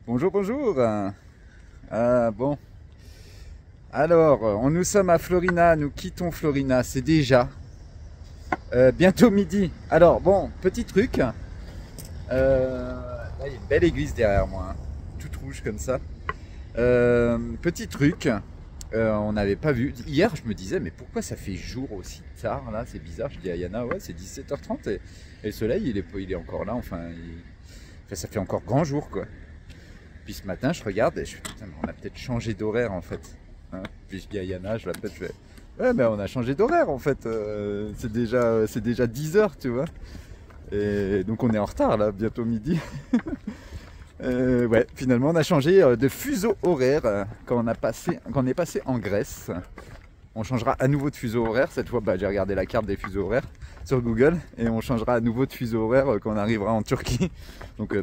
Bonjour, bonjour. Bon. Alors, nous sommes à Florina, nous quittons Florina, c'est déjà bientôt midi. Alors, bon, petit truc. Là, il y a une belle église derrière moi, hein, toute rouge comme ça. Petit truc, on n'avait pas vu. Hier, je me disais, mais pourquoi ça fait jour aussi tard là? C'est bizarre. Je dis à Yana, ouais, c'est 17h30 et le soleil, il est encore là. Enfin, ça fait encore grand jour, quoi. Puis ce matin, je regarde et je fais, putain, mais on a peut-être changé d'horaire en fait. Hein, puis je dis à Yana, je l'appelle, je fais, ouais, mais on a changé d'horaire en fait. C'est déjà 10h, tu vois. Et donc on est en retard là, bientôt midi. Ouais, finalement on a changé de fuseau horaire quand on est passé en Grèce. On changera à nouveau de fuseau horaire. Cette fois, j'ai regardé la carte des fuseaux horaires sur Google et on changera à nouveau de fuseau horaire quand on arrivera en Turquie. Donc,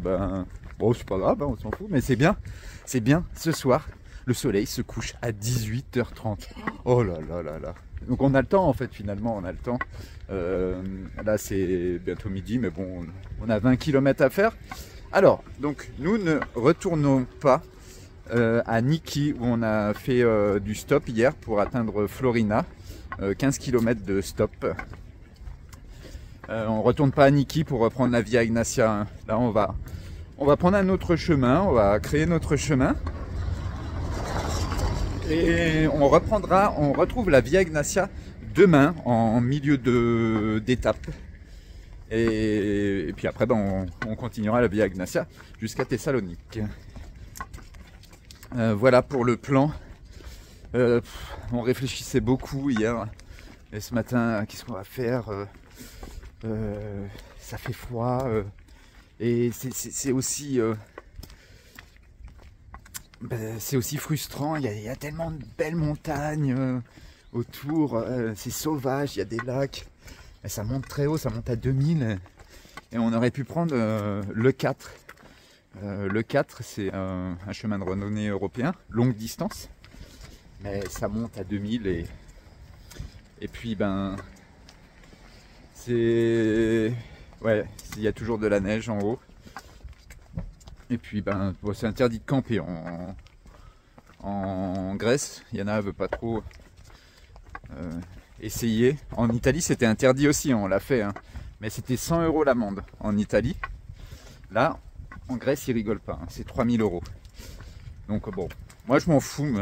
bon, c'est pas grave, hein, on s'en fout, mais c'est bien. C'est bien. Ce soir, le soleil se couche à 18h30. Oh là là là là. Donc, on a le temps en fait, finalement, on a le temps. Là, c'est bientôt midi, mais bon, on a 20 km à faire. Alors, donc, nous ne retournons pas à Niki où on a fait du stop hier pour atteindre Florina, 15 km de stop. On retourne pas à Niki pour reprendre la Via Ignacia, hein. Là on va prendre un autre chemin, on va créer notre chemin et on retrouve la Via Ignacia demain en milieu d'étape. Et puis après on continuera la Via Ignacia jusqu'à Thessalonique. Voilà pour le plan. On réfléchissait beaucoup hier. Et ce matin, qu'est-ce qu'on va faire? Ça fait froid. Et c'est aussi, c'est aussi frustrant. Il y a tellement de belles montagnes autour. C'est sauvage, il y a des lacs. Et ça monte très haut, ça monte à 2000. Et on aurait pu prendre le 4. Le 4, c'est un chemin de randonnée européen, longue distance, mais ça monte à 2000 et puis c'est... Ouais, il y a toujours de la neige en haut. Et puis bon, c'est interdit de camper en Grèce. Yana veut pas trop essayer. En Italie, c'était interdit aussi, on l'a fait, hein. Mais c'était 100 € l'amende en Italie. Là, en Grèce, ils rigolent pas, hein. C'est 3000 €. Donc bon, moi je m'en fous,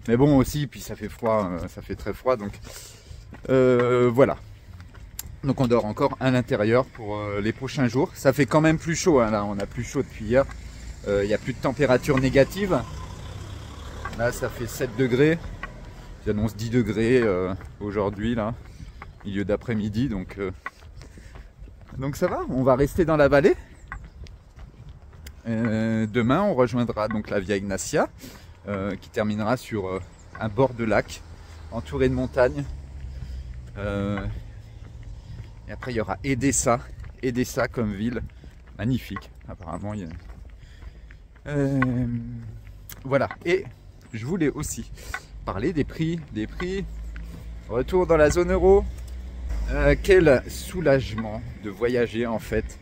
mais bon aussi, puis ça fait froid, ça fait très froid, donc voilà. Donc on dort encore à l'intérieur pour les prochains jours. Ça fait quand même plus chaud, hein, là, on a plus chaud depuis hier. Il n'y a plus de température négative. Là, ça fait 7 degrés. J'annonce 10 degrés aujourd'hui, là, milieu d'après-midi, donc ça va, on va rester dans la vallée. Demain, on rejoindra donc la Via Ignacia qui terminera sur un bord de lac entouré de montagnes. Et après, il y aura Edessa comme ville, magnifique. Apparemment, voilà. Et je voulais aussi parler des prix. Retour dans la zone euro. Quel soulagement de voyager en fait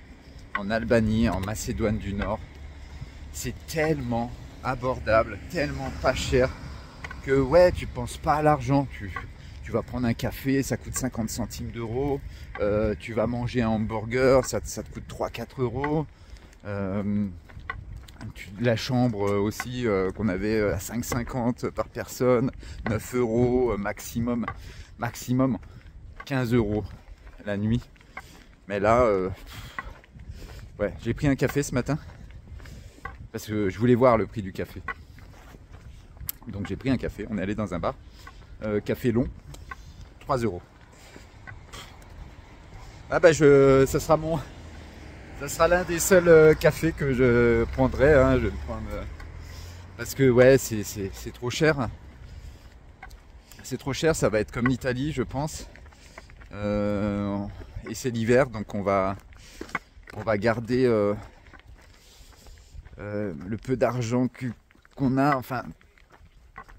en Albanie, en Macédoine du Nord. C'est tellement abordable, tellement pas cher que ouais, tu penses pas à l'argent. Tu vas prendre un café, ça coûte 50 centimes d'euros. Tu vas manger un hamburger, ça te coûte 3-4 €. La chambre aussi qu'on avait à 5,50 par personne, 9 € maximum 15 € la nuit. Mais là, ouais, j'ai pris un café ce matin parce que je voulais voir le prix du café. Donc j'ai pris un café, on est allé dans un bar, café long, 3 €. Ah ça sera l'un des seuls cafés que je prendrai, hein, je vais le prendre, parce que ouais, c'est trop cher. C'est trop cher, ça va être comme l'Italie, je pense. Et c'est l'hiver, donc on va garder le peu d'argent qu'on a, enfin,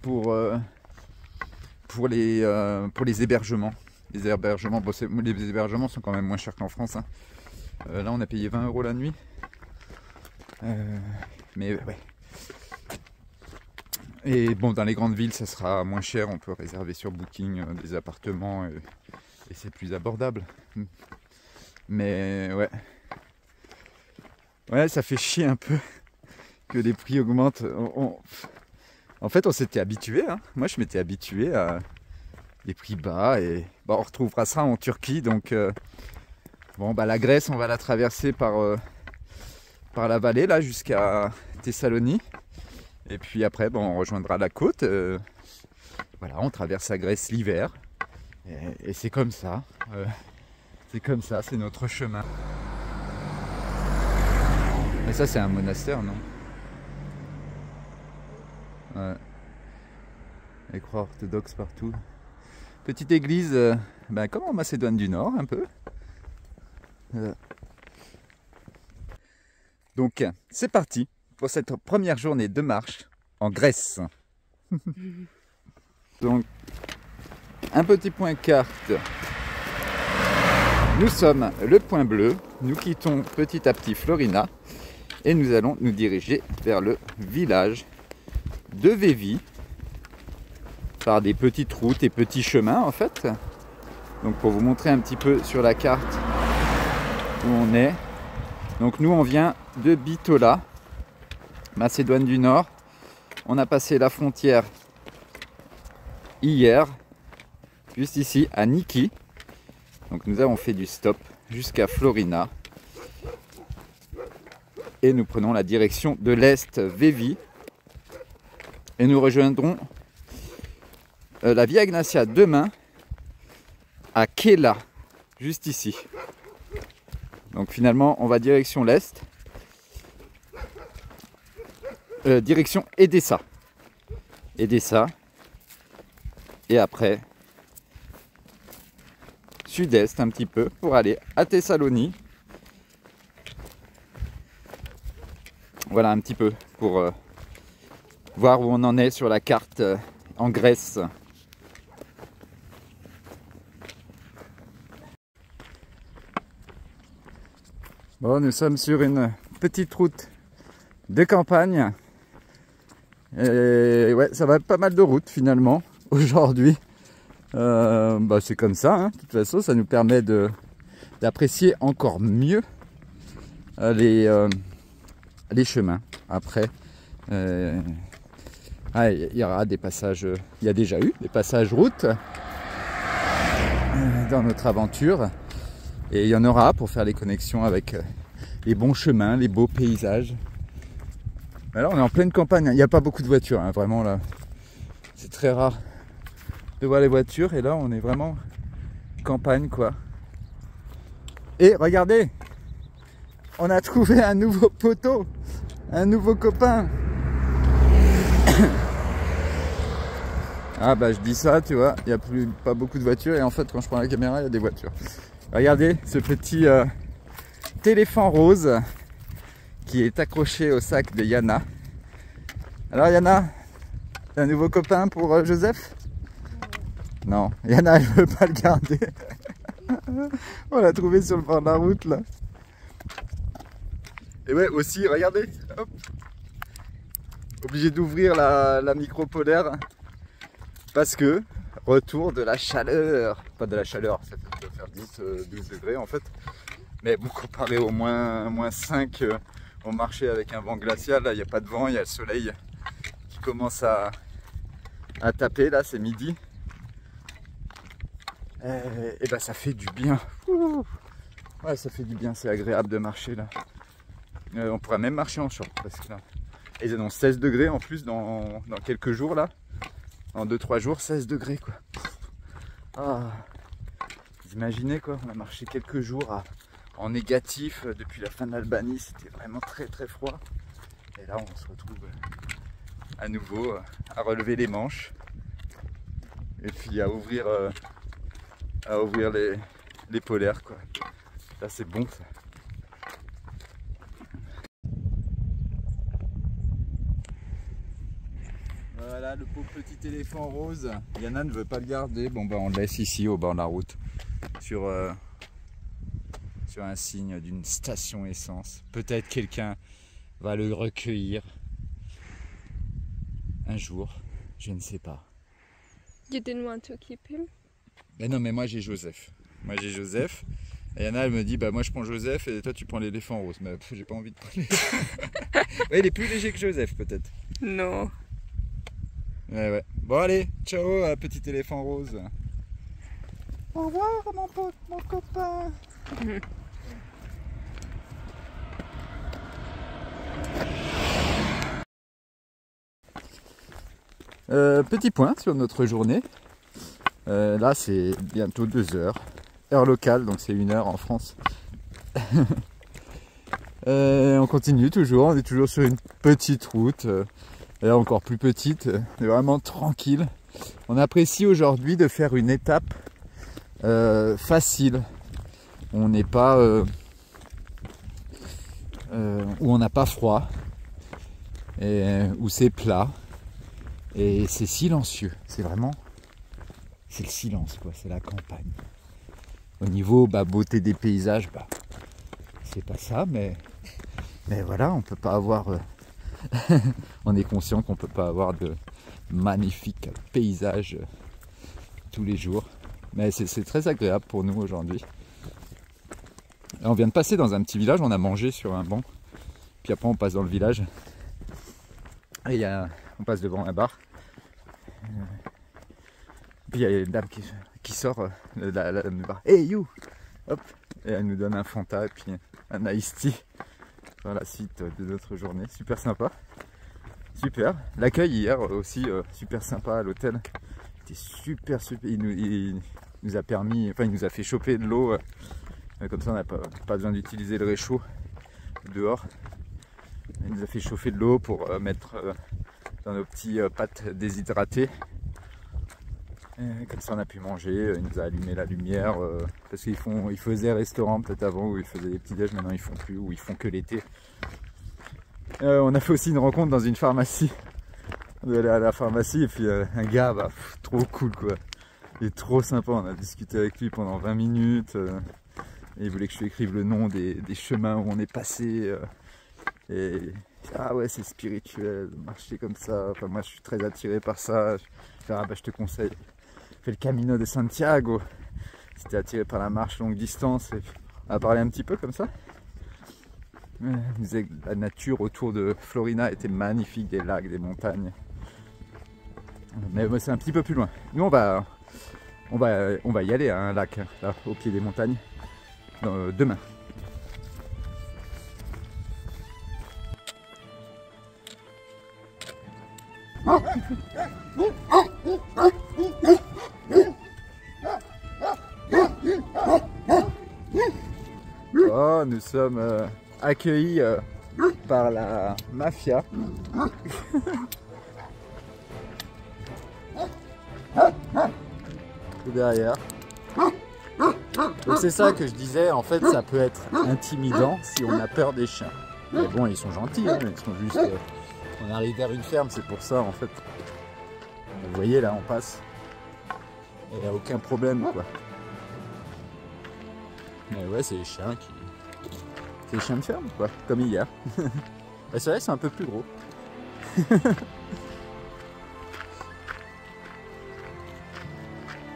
pour les hébergements. Les hébergements, bon, les hébergements sont quand même moins chers qu'en France, hein. Là, on a payé 20 € la nuit. Mais ouais. Et bon, dans les grandes villes, ça sera moins cher. On peut réserver sur Booking des appartements et c'est plus abordable. Mais ouais. Ouais, ça fait chier un peu que les prix augmentent. En fait, on s'était habitué. Hein. Moi, je m'étais habitué à des prix bas. Et bon, on retrouvera ça en Turquie. Donc, bon, bah, la Grèce, on va la traverser par la vallée là jusqu'à Thessalonique. Et puis après, bon, on rejoindra la côte. Voilà, on traverse la Grèce l'hiver. Et c'est comme ça. C'est comme ça, c'est notre chemin. Mais ça, c'est un monastère, non? Ouais. Les croix orthodoxes partout. Petite église, comme en Macédoine du Nord, un peu. Donc, c'est parti pour cette première journée de marche en Grèce. Donc, un petit point carte. Nous sommes le point bleu. Nous quittons petit à petit Florina et nous allons nous diriger vers le village de Vevi par des petites routes et petits chemins en fait. Donc pour vous montrer un petit peu sur la carte où on est. Donc nous on vient de Bitola, Macédoine du Nord. On a passé la frontière hier, juste ici à Niki. Donc nous avons fait du stop jusqu'à Florina. Et nous prenons la direction de l'Est, Vevi. Et nous rejoindrons la Via Egnatia demain à Kela, juste ici. Donc finalement on va direction l'Est. Direction Edessa. Edessa. Et après sud-est un petit peu pour aller à Thessalonique. Voilà un petit peu pour voir où on en est sur la carte en Grèce. Bon, nous sommes sur une petite route de campagne. Et ouais, ça va être pas mal de routes finalement aujourd'hui. C'est comme ça, hein. De toute façon, ça nous permet d'apprécier encore mieux les chemins. Après, il y aura des passages, il y a déjà eu des passages routes dans notre aventure. Et il y en aura pour faire les connexions avec les bons chemins, les beaux paysages. Alors on est en pleine campagne, il n'y a pas beaucoup de voitures, hein, vraiment là. C'est très rare de voir les voitures et là on est vraiment campagne quoi. Et regardez, on a trouvé un nouveau poteau, un nouveau copain. Ah bah je dis ça, tu vois, il n'y a pas beaucoup de voitures et en fait quand je prends la caméra il y a des voitures. Regardez ce petit téléphone rose qui est accroché au sac de Yana. Alors Yana, t'as un nouveau copain pour Joseph? Non, Yana elle veut pas le garder. On l'a trouvé sur le bord de la route là. Et ouais aussi, regardez, hop. Obligé d'ouvrir la micro polaire parce que retour de la chaleur. Pas de la chaleur, ça peut faire 10-12 degrés en fait. Mais bon, comparé au moins 5, on marchait avec un vent glacial. Là, il n'y a pas de vent, il y a le soleil qui commence à taper. Là, c'est midi. Et ben, ça fait du bien. Ouais, ça fait du bien, c'est agréable de marcher là. On pourrait même marcher en short parce que là, ils annoncent 16 degrés en plus dans quelques jours là. En 2-3 jours, 16 degrés quoi. Ah, vous imaginez quoi, on a marché quelques jours en négatif depuis la fin de l'Albanie, c'était vraiment très très froid. Et là on se retrouve à nouveau à relever les manches et puis à ouvrir les polaires quoi. Là c'est bon ça. Voilà le pauvre petit éléphant rose. Yana ne veut pas le garder. Bon on le laisse ici au bord de la route. Sur un signe d'une station essence. Peut-être quelqu'un va le recueillir un jour, je ne sais pas. You didn't want to keep him? Mais non, mais moi j'ai Joseph. Moi j'ai Joseph. Et Yana elle me dit bah moi je prends Joseph et toi tu prends l'éléphant rose. Mais j'ai pas envie de prendre l'éléphant. Ouais, il est plus léger que Joseph peut-être. Non. Ouais. Bon allez, ciao petit éléphant rose. Au revoir mon copain. Petit point sur notre journée. Là c'est bientôt 2 heures. Heure locale, donc c'est 1 heure en France. On continue toujours, on est toujours sur une petite route. Et encore plus petite, vraiment tranquille. On apprécie aujourd'hui de faire une étape facile. On n'est pas où on n'a pas froid et où c'est plat et c'est silencieux. C'est vraiment, c'est le silence quoi. C'est la campagne. Au niveau beauté des paysages, c'est pas ça, mais voilà, on peut pas avoir. On est conscient qu'on peut pas avoir de magnifiques paysages tous les jours. Mais c'est très agréable pour nous aujourd'hui. On vient de passer dans un petit village, on a mangé sur un banc. Puis après on passe dans le village. Et on passe devant un bar. Puis il y a une dame qui sort de la bar. Hey you! Hop! Et elle nous donne un Fanta et puis un Iced Tea. Dans la suite de notre journée. Super sympa. Super. L'accueil hier aussi super sympa à l'hôtel. C'était super. Il nous a permis, enfin il nous a fait choper de l'eau. Comme ça on n'a pas besoin d'utiliser le réchaud dehors. Il nous a fait chauffer de l'eau pour mettre dans nos petits pâtes déshydratées. Comme ça on a pu manger. Il nous a allumé la lumière parce qu'ils faisaient restaurant peut-être avant où ils faisaient des petits déj, maintenant ils font plus, ou ils font que l'été. On a fait aussi une rencontre dans une pharmacie. On est allé à la pharmacie et puis un gars trop cool quoi. Il est trop sympa, on a discuté avec lui pendant 20 minutes. Et il voulait que je lui écrive le nom des chemins où on est passé. Et ah ouais c'est spirituel, marcher comme ça. Enfin moi je suis très attiré par ça. Je te conseille. Fait le Camino de Santiago. C'était attiré par la marche longue distance. Et on a parlé un petit peu comme ça. Il disait que la nature autour de Florina était magnifique, des lacs, des montagnes. Mais c'est un petit peu plus loin. Nous on va y aller à un lac là, au pied des montagnes demain. Oh, nous sommes accueillis par la mafia. Tout derrière. Donc c'est ça que je disais, en fait ça peut être intimidant si on a peur des chiens. Mais bon ils sont gentils, hein, ils sont juste... on arrive vers une ferme, c'est pour ça en fait. Vous voyez là on passe. Il n'y a aucun problème quoi. Mais ouais c'est les chiens qui... C'est les chiens de ferme quoi, comme hier. C'est vrai c'est un peu plus gros.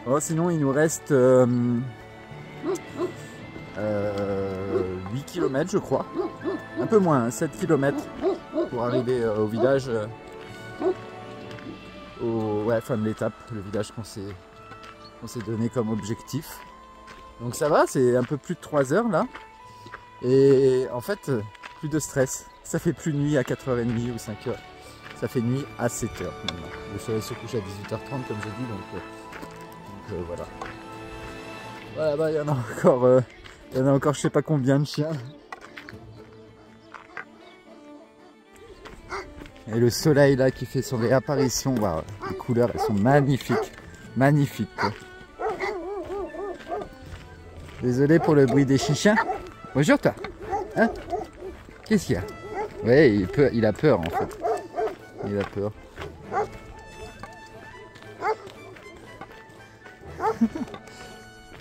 Oh, sinon il nous reste 8 km je crois. Un peu moins, 7 km pour arriver au village. Fin de l'étape, le village qu'on s'est donné comme objectif. Donc ça va, c'est un peu plus de 3 heures là. Et en fait, plus de stress. Ça fait plus nuit à 4h30 ou 5h. Ça fait nuit à 7h maintenant. Le soleil se couche à 18h30 comme j'ai dit, donc voilà. Voilà, il y en a encore je sais pas combien de chiens. Et le soleil là qui fait son réapparition, wow, les couleurs elles sont magnifiques. Magnifiques quoi. Désolé pour le bruit des chichins. Bonjour toi. Hein? Qu'est-ce qu'il y a? Ouais, il a peur en fait. Il a peur.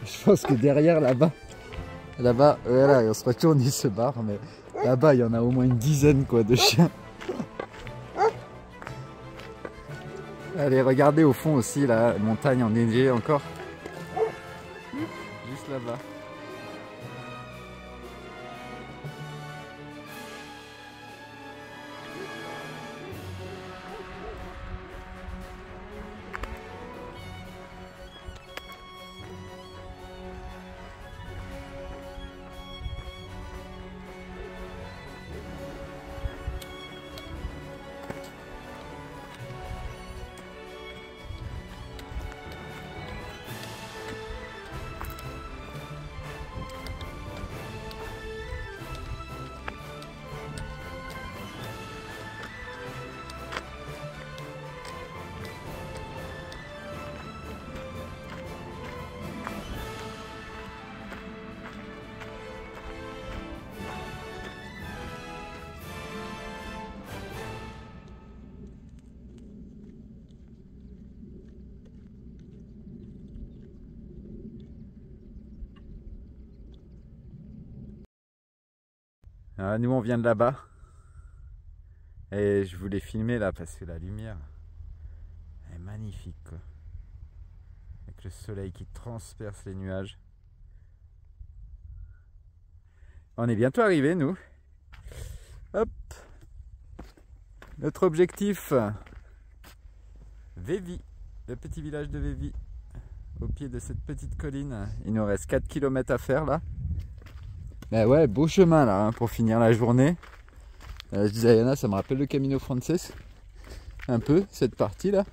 Je pense que derrière là-bas, voilà, on se retourne, il se barre, mais Là-bas, il y en a au moins une dizaine quoi, de chiens. Allez, regardez au fond aussi, la montagne enneigée encore. Juste là-bas. Ah, nous on vient de là-bas et je voulais filmer là parce que la lumière est magnifique quoi. Avec le soleil qui transperce les nuages. On est bientôt arrivé nous. Hop. Notre objectif, Vévi, le petit village de Vévi, au pied de cette petite colline. Il nous reste 4 km à faire là. Ben ouais, beau chemin là hein, pour finir la journée. Je disais à Yana, ça me rappelle le Camino Frances. Un peu, cette partie là.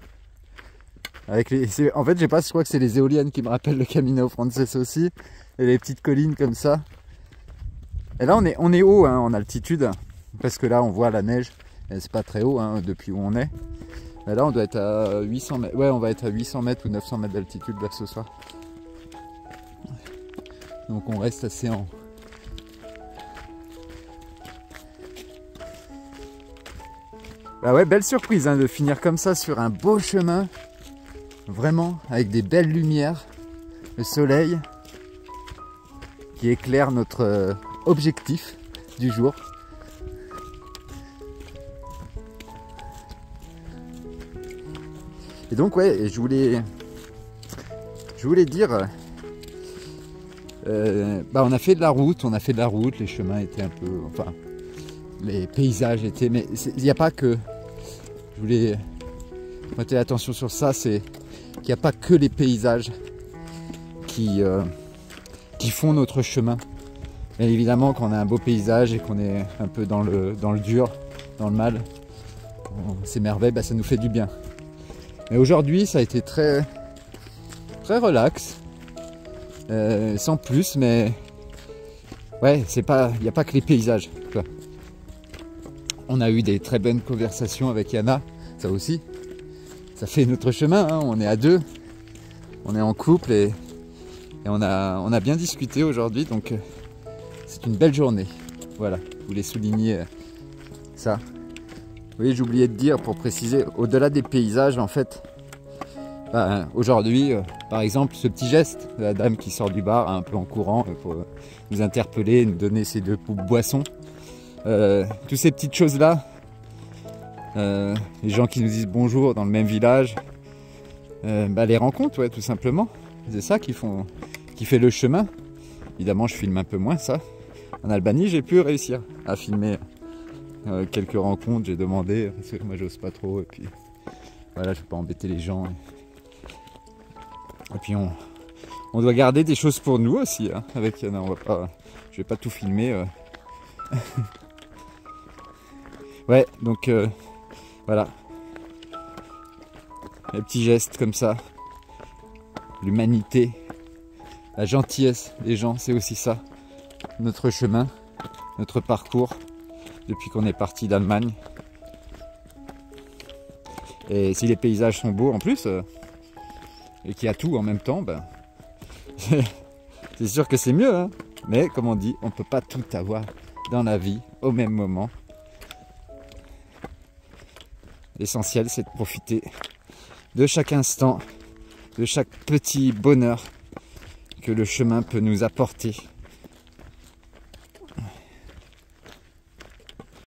Avec les... En fait, je sais pas, je crois que c'est les éoliennes qui me rappellent le Camino Frances aussi. Et les petites collines comme ça. Et là, on est haut hein, en altitude. Parce que là, on voit la neige. Et c'est pas très haut hein, depuis où on est. Mais là, on doit être à 800 mètres. Ouais, on va être à 800 mètres ou 900 mètres d'altitude là ce soir. Donc on reste assez en... Bah ouais, belle surprise hein, de finir comme ça sur un beau chemin, vraiment avec des belles lumières, le soleil qui éclaire notre objectif du jour. Et donc ouais, je voulais dire, on a fait de la route, les chemins étaient un peu, enfin... Les paysages étaient, mais il n'y a pas que, je voulais mettre l'attention sur ça, c'est qu'il n'y a pas que les paysages qui font notre chemin. Bien évidemment, quand on a un beau paysage et qu'on est un peu dans le dur, dans le mal, on s'émerveille, ça nous fait du bien. Mais aujourd'hui, ça a été très relax, sans plus, mais ouais, il n'y a pas que les paysages, quoi. On a eu des très bonnes conversations avec Yana, ça aussi. Ça fait notre chemin, hein. On est à deux, on est en couple et on a bien discuté aujourd'hui, donc c'est une belle journée. Voilà, je voulais souligner ça. Oui, j'ai oublié de dire, pour préciser, au-delà des paysages, en fait, aujourd'hui, par exemple, ce petit geste de la dame qui sort du bar un peu en courant pour nous interpeller, nous donner ses 2 boissons. Toutes ces petites choses là, les gens qui nous disent bonjour dans le même village, les rencontres, ouais, tout simplement, c'est ça qui fait le chemin. Évidemment, je filme un peu moins ça. En Albanie, j'ai pu réussir à filmer quelques rencontres. J'ai demandé parce que moi j'ose pas trop et puis voilà, je veux pas embêter les gens et puis on doit garder des choses pour nous aussi hein, avec Yana. Je vais pas tout filmer. Ouais, donc voilà. Les petits gestes comme ça. L'humanité, la gentillesse des gens, c'est aussi ça. Notre chemin, notre parcours depuis qu'on est parti d'Allemagne. Et si les paysages sont beaux en plus, et qu'il y a tout en même temps, c'est sûr que c'est mieux. Hein. Mais comme on dit, on ne peut pas tout avoir dans la vie au même moment. L'essentiel, c'est de profiter de chaque instant, de chaque petit bonheur que le chemin peut nous apporter.